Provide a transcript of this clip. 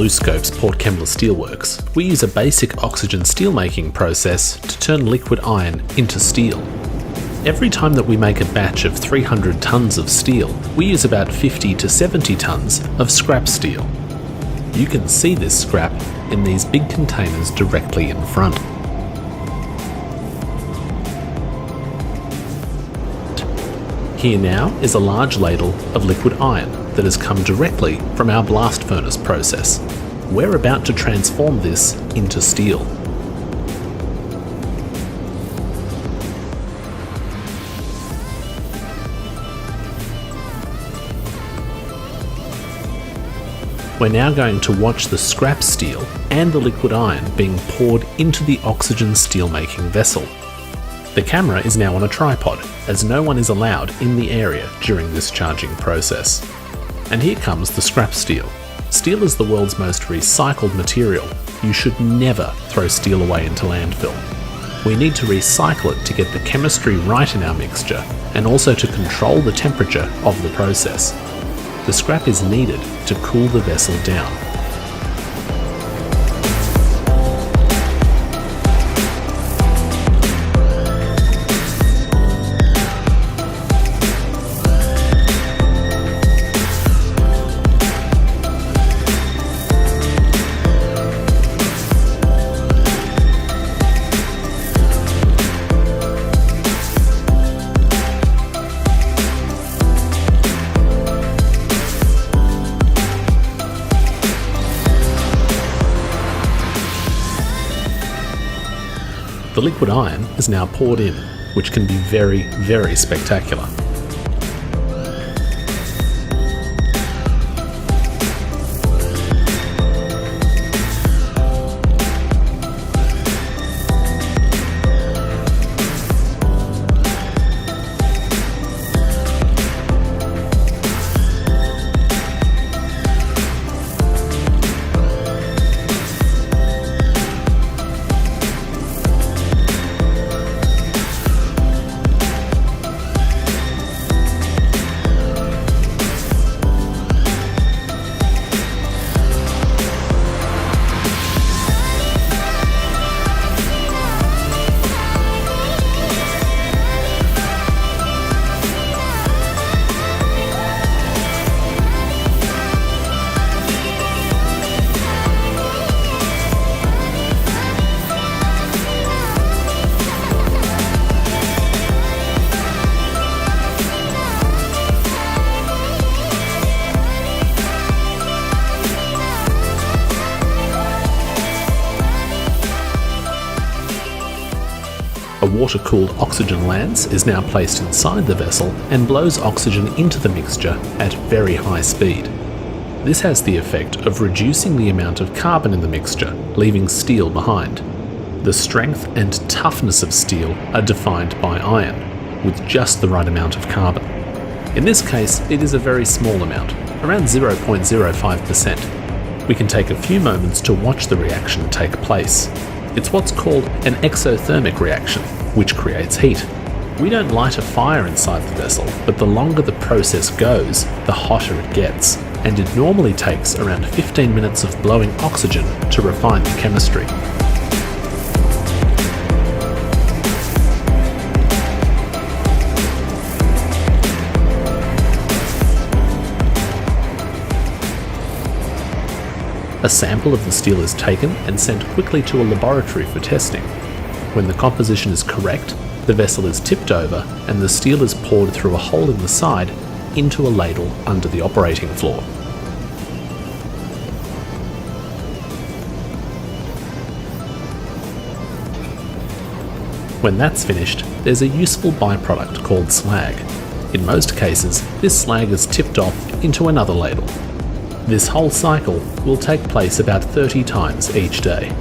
BlueScope's Port Kembla Steelworks, we use a basic oxygen steelmaking process to turn liquid iron into steel. Every time that we make a batch of 300 tonnes of steel, we use about 50 to 70 tonnes of scrap steel. You can see this scrap in these big containers directly in front. Here now is a large ladle of liquid iron that has come directly from our blast furnace process. We're about to transform this into steel. We're now going to watch the scrap steel and the liquid iron being poured into the oxygen steelmaking vessel. The camera is now on a tripod, as no one is allowed in the area during this charging process. And here comes the scrap steel. Steel is the world's most recycled material. You should never throw steel away into landfill. We need to recycle it to get the chemistry right in our mixture, and also to control the temperature of the process. The scrap is needed to cool the vessel down. The liquid iron is now poured in, which can be very, very spectacular. A water-cooled oxygen lance is now placed inside the vessel and blows oxygen into the mixture at very high speed. This has the effect of reducing the amount of carbon in the mixture, leaving steel behind. The strength and toughness of steel are defined by iron, with just the right amount of carbon. In this case, it is a very small amount, around 0.05%. We can take a few moments to watch the reaction take place. It's what's called an exothermic reaction, which creates heat. We don't light a fire inside the vessel, but the longer the process goes, the hotter it gets, and it normally takes around 15 minutes of blowing oxygen to refine the chemistry. A sample of the steel is taken and sent quickly to a laboratory for testing. When the composition is correct, the vessel is tipped over and the steel is poured through a hole in the side into a ladle under the operating floor. When that's finished, there's a useful byproduct called slag. In most cases, this slag is tipped off into another ladle. This whole cycle will take place about 30 times each day.